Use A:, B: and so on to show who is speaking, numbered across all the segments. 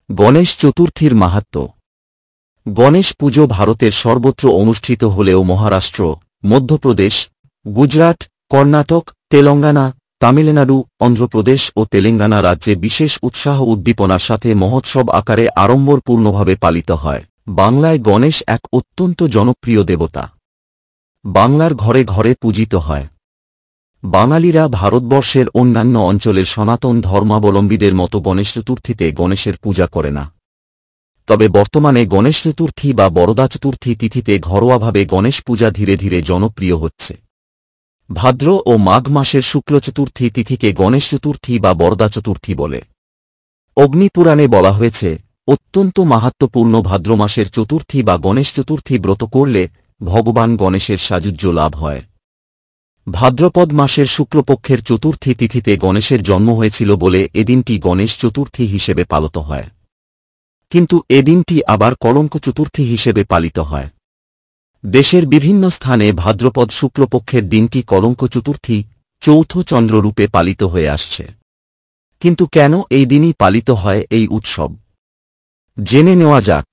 A: গণেশ চতুর্থীর মাহাত্ম্য। গণেশ পুজো ভারতের সর্বত্র অনুষ্ঠিত হলেও মহারাষ্ট্র, মধ্যপ্রদেশ, গুজরাট, কর্ণাটক, তেলেঙ্গানা, তামিলনাড়ু, অন্ধ্রপ্রদেশ ও তেলেঙ্গানা রাজ্যে বিশেষ উৎসাহ উদ্দীপনার সাথে মহোৎসব আকারে আড়ম্বরপূর্ণভাবে পালিত হয়। বাংলায় গণেশ এক অত্যন্ত জনপ্রিয় দেবতা। বাংলার ঘরে ঘরে পূজিত হয়। বাঙালিরা ভারতবর্ষের অন্যান্য অঞ্চলের সনাতন ধর্মাবলম্বীদের মতো গণেশ চতুর্থীতে গণেশের পূজা করে না। তবে বর্তমানে গণেশ চতুর্থী বা বরদা চতুর্থী তিথিতে ঘরোয়াভাবে গণেশ পূজা ধীরে ধীরে জনপ্রিয় হচ্ছে। ভাদ্র ও মাঘ মাসের শুক্ল চতুর্থী তিথিকে গণেশ চতুর্থী বা বরদা চতুর্থী বলে। অগ্নিপুরাণে বলা হয়েছে, অত্যন্ত মাহাত্ম্যপূর্ণ ভাদ্র মাসের চতুর্থী বা গণেশ চতুর্থী ব্রত করলে ভগবান গণেশের সাযুজ্য লাভ হয়। ভাদ্রপদ মাসের শুক্লপক্ষের চতুর্থী তিথিতে গণেশের জন্ম হয়েছিল বলে এদিনটি গণেশ চতুর্থী হিসেবে পালিত হয়। কিন্তু এদিনটি আবার কলঙ্ক চতুর্থী হিসেবে পালিত হয়। দেশের বিভিন্ন স্থানে ভাদ্রপদ শুক্লপক্ষের দিনটি কলঙ্ক চতুর্থী, চৌথ চন্দ্ররূপে পালিত হয়ে আসছে। কিন্তু কেন এই দিনই পালিত হয় এই উৎসব, জেনে নেওয়া যাক।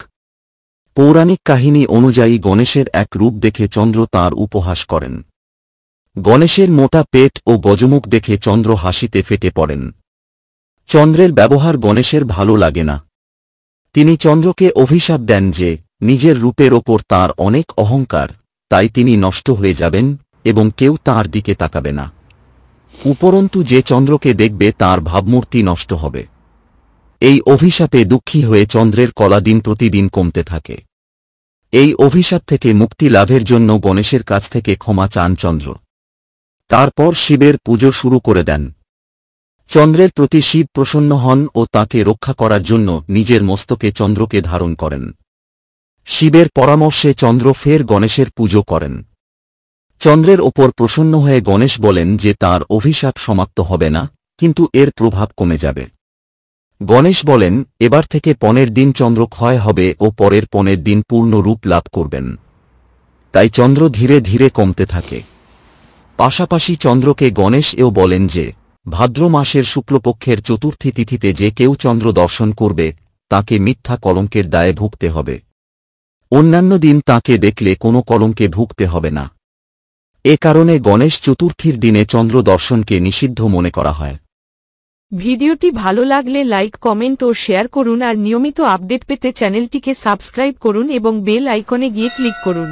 A: পৌরাণিক কাহিনী অনুযায়ী গণেশের এক রূপ দেখে চন্দ্র তাঁর উপহাস করেন। গণেশের মোটা পেট ও গজমুখ দেখে চন্দ্র হাসিতে ফেটে পড়েন। চন্দ্রের ব্যবহার গণেশের ভালো লাগে না। তিনি চন্দ্রকে অভিশাপ দেন যে নিজের রূপের ওপর তাঁর অনেক অহংকার, তাই তিনি নষ্ট হয়ে যাবেন এবং কেউ তাঁর দিকে তাকাবে না। উপরন্তু যে চন্দ্রকে দেখবে তাঁর ভাবমূর্তি নষ্ট হবে। এই অভিশাপে দুঃখী হয়ে চন্দ্রের কলা দিন প্রতিদিন কমতে থাকে। এই অভিশাপ থেকে মুক্তি লাভের জন্য গণেশের কাছ থেকে ক্ষমা চান চন্দ্র। তারপর শিবের পুজো শুরু করে দেন। চন্দ্রের প্রতি শিব প্রসন্ন হন ও তাকে রক্ষা করার জন্য নিজের মস্তকে চন্দ্রকে ধারণ করেন। শিবের পরামর্শে চন্দ্র ফের গণেশের পুজো করেন। চন্দ্রের ওপর প্রসন্ন হয়ে গণেশ বলেন যে তার অভিশাপ সমাপ্ত হবে না, কিন্তু এর প্রভাব কমে যাবে। গণেশ বলেন, এবার থেকে 15 দিন চন্দ্র ক্ষয় হবে ও পরের 15 দিন পূর্ণ রূপ লাভ করবেন। তাই চন্দ্র ধীরে ধীরে কমতে থাকে। পাশাপাশি চন্দ্রকে গণেশ এও বলেন যে ভাদ্র মাসের শুক্লপক্ষের চতুর্থী তিথিতে যে কেউ চন্দ্র দর্শন করবে তাকে মিথ্যা কলঙ্কের দায়ে ভুগতে হবে। অন্যান্য দিন তাকে দেখলে কোনো কলঙ্কে ভুগতে হবে না। এ কারণে গণেশ চতুর্থীর দিনে চন্দ্র দর্শনকে নিষিদ্ধ মনে করা হয়।
B: ভিডিওটি ভালো লাগলে লাইক, কমেন্ট ও শেয়ার করুন আর নিয়মিত আপডেট পেতে চ্যানেলটিকে সাবস্ক্রাইব করুন এবং বেল আইকনে গিয়ে ক্লিক করুন।